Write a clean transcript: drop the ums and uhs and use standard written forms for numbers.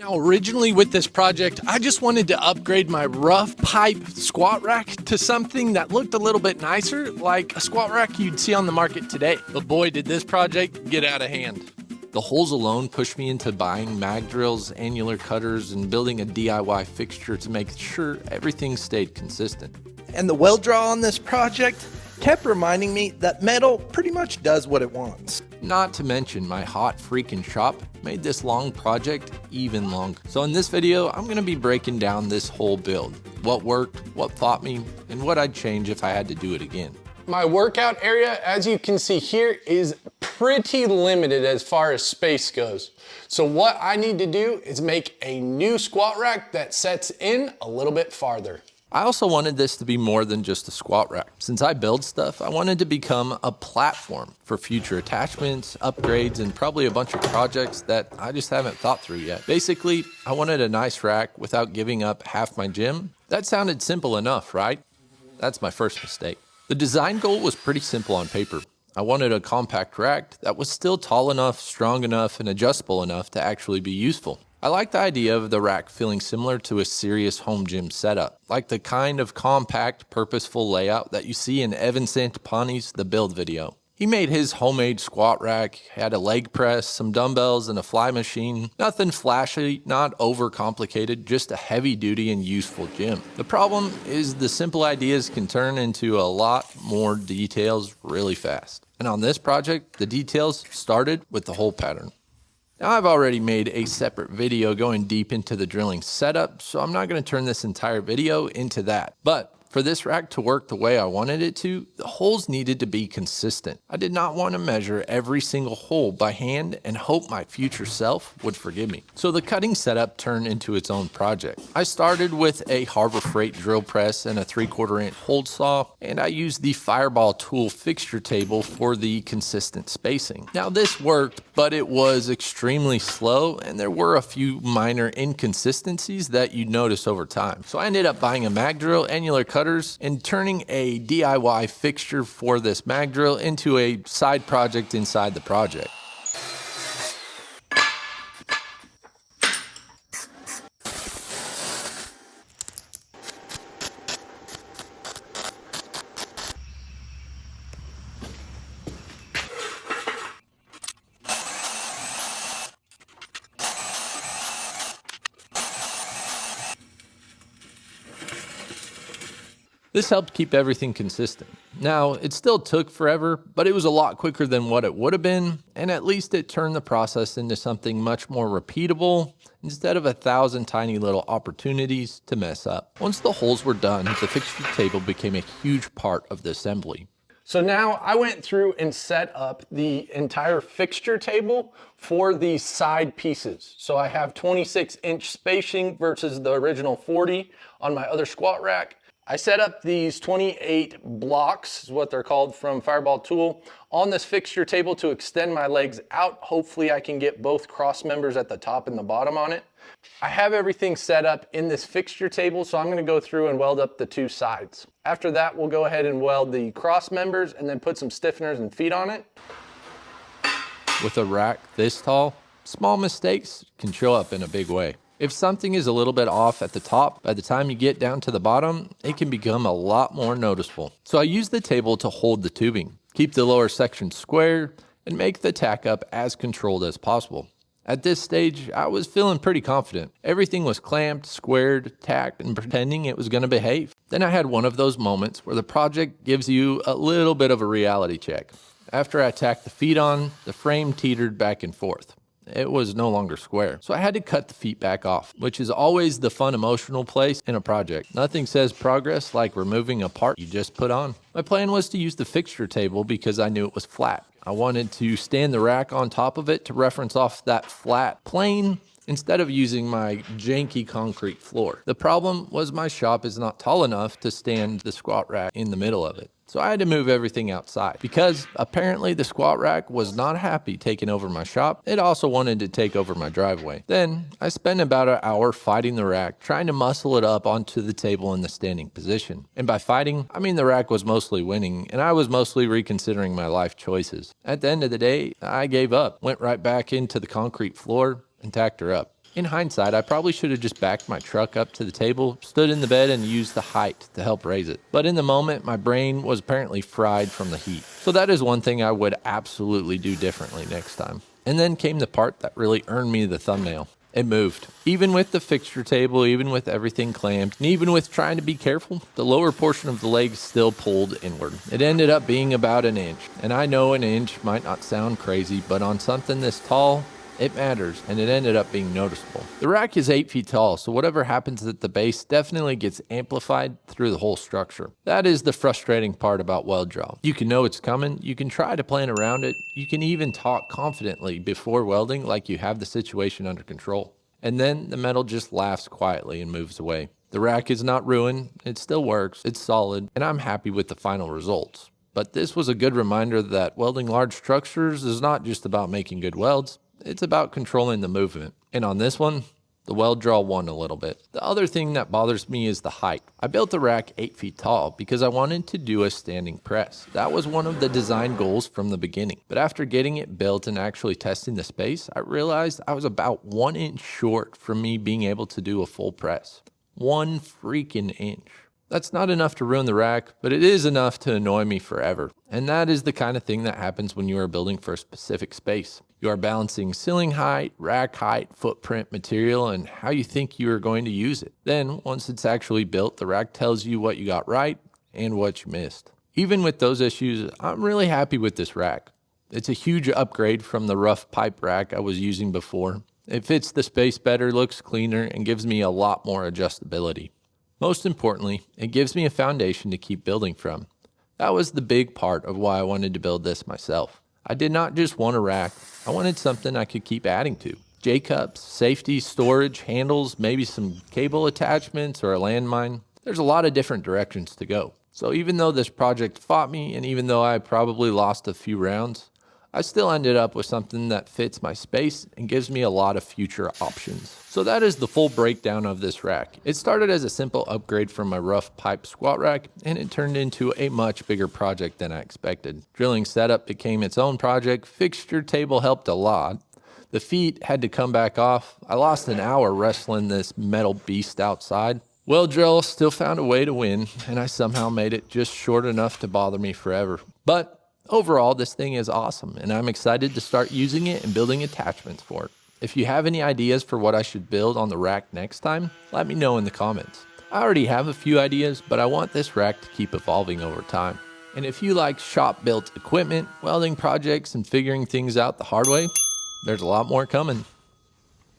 Now, originally with this project, I just wanted to upgrade my rough pipe squat rack to something that looked a little bit nicer, like a squat rack you'd see on the market today. But boy, did this project get out of hand. The holes alone pushed me into buying mag drills, annular cutters, and building a DIY fixture to make sure everything stayed consistent. And the weld draw on this project kept reminding me that metal pretty much does what it wants. Not to mention my hot freaking shop made this long project even longer. So in this video, I'm gonna be breaking down this whole build. What worked, what fought me, and what I'd change if I had to do it again. My workout area, as you can see here, is pretty limited as far as space goes. So what I need to do is make a new squat rack that sets in a little bit farther. I also wanted this to be more than just a squat rack. Since I build stuff, I wanted to become a platform for future attachments, upgrades, and probably a bunch of projects that I just haven't thought through yet. Basically, I wanted a nice rack without giving up half my gym. That sounded simple enough, right? That's my first mistake. The design goal was pretty simple on paper. I wanted a compact rack that was still tall enough, strong enough, and adjustable enough to actually be useful. I like the idea of the rack feeling similar to a serious home gym setup, like the kind of compact, purposeful layout that you see in Evan Santapani's The Build video. He made his homemade squat rack, had a leg press, some dumbbells, and a fly machine. Nothing flashy, not overcomplicated, just a heavy-duty and useful gym. The problem is the simple ideas can turn into a lot more details really fast. And on this project, the details started with the hole pattern. Now, I've already made a separate video going deep into the drilling setup, so I'm not going to turn this entire video into that. But for this rack to work the way I wanted it to, the holes needed to be consistent. I did not want to measure every single hole by hand and hope my future self would forgive me. So the cutting setup turned into its own project. I started with a Harbor Freight drill press and a 3/4 inch hold saw, and I used the Fireball tool fixture table for the consistent spacing. Now this worked, but it was extremely slow, and there were a few minor inconsistencies that you'd notice over time. So I ended up buying a mag drill, annular cutter, and turning a DIY fixture for this mag drill into a side project inside the project. This helped keep everything consistent. Now, it still took forever, but it was a lot quicker than what it would have been, and at least it turned the process into something much more repeatable instead of 1,000 tiny little opportunities to mess up. Once the holes were done, the fixture table became a huge part of the assembly. So now I went through and set up the entire fixture table for the side pieces. So I have 26-inch spacing versus the original 40 on my other squat rack. I set up these 28 blocks, is what they're called, from Fireball Tool on this fixture table to extend my legs out. Hopefully I can get both cross members at the top and the bottom on it. I have everything set up in this fixture table, so I'm gonna go through and weld up the two sides. After that, we'll go ahead and weld the cross members and then put some stiffeners and feet on it. With a rack this tall, small mistakes can show up in a big way. If something is a little bit off at the top, by the time you get down to the bottom, it can become a lot more noticeable. So I use the table to hold the tubing, keep the lower section square, and make the tack up as controlled as possible. At this stage, I was feeling pretty confident. Everything was clamped, squared, tacked, and pretending it was going to behave. Then I had one of those moments where the project gives you a little bit of a reality check. After I tacked the feet on, the frame teetered back and forth. It was no longer square. So I had to cut the feet back off, which is always the fun emotional place in a project. Nothing says progress like removing a part you just put on. My plan was to use the fixture table because I knew it was flat. I wanted to stand the rack on top of it to reference off that flat plane instead of using my janky concrete floor. The problem was my shop is not tall enough to stand the squat rack in the middle of it. So I had to move everything outside because apparently the squat rack was not happy taking over my shop. It also wanted to take over my driveway. Then I spent about an hour fighting the rack, trying to muscle it up onto the table in the standing position. And by fighting, I mean the rack was mostly winning and I was mostly reconsidering my life choices. At the end of the day, I gave up, went right back into the concrete floor and tacked her up. In hindsight, I probably should have just backed my truck up to the table, stood in the bed, and used the height to help raise it. But in the moment, my brain was apparently fried from the heat. So that is one thing I would absolutely do differently next time. And then came the part that really earned me the thumbnail. It moved. Even with the fixture table, even with everything clamped, and even with trying to be careful, the lower portion of the leg still pulled inward. It ended up being about an inch. And I know an inch might not sound crazy, but on something this tall, it matters, and it ended up being noticeable. The rack is 8 feet tall, so whatever happens at the base definitely gets amplified through the whole structure. That is the frustrating part about Weld Draw. You can know it's coming, you can try to plan around it, you can even talk confidently before welding like you have the situation under control. And then the metal just laughs quietly and moves away. The rack is not ruined, it still works, it's solid, and I'm happy with the final results. But this was a good reminder that welding large structures is not just about making good welds, it's about controlling the movement. And on this one, the Weld Draw won a little bit. The other thing that bothers me is the height. I built the rack 8 feet tall because I wanted to do a standing press. That was one of the design goals from the beginning. But after getting it built and actually testing the space, I realized I was about 1 inch short from me being able to do a full press. 1 freaking inch. That's not enough to ruin the rack, but it is enough to annoy me forever. And that is the kind of thing that happens when you are building for a specific space. You are balancing ceiling height, rack height, footprint, material, and how you think you are going to use it. Then, once it's actually built, the rack tells you what you got right and what you missed. Even with those issues, I'm really happy with this rack. It's a huge upgrade from the rough pipe rack I was using before. It fits the space better, looks cleaner, and gives me a lot more adjustability. Most importantly, it gives me a foundation to keep building from. That was the big part of why I wanted to build this myself. I did not just want a rack, I wanted something I could keep adding to. J-cups, safety, storage, handles, maybe some cable attachments or a landmine. There's a lot of different directions to go. So even though this project fought me, and even though I probably lost a few rounds, I still ended up with something that fits my space and gives me a lot of future options. So that is the full breakdown of this rack. It started as a simple upgrade from my rough pipe squat rack, and it turned into a much bigger project than I expected. Drilling setup became its own project, fixture table helped a lot. The feet had to come back off. I lost an hour wrestling this metal beast outside. Weld Draw still found a way to win, and I somehow made it just short enough to bother me forever. But overall, this thing is awesome, and I'm excited to start using it and building attachments for it. If you have any ideas for what I should build on the rack next time, let me know in the comments. I already have a few ideas, but I want this rack to keep evolving over time. And if you like shop-built equipment, welding projects, and figuring things out the hard way, there's a lot more coming.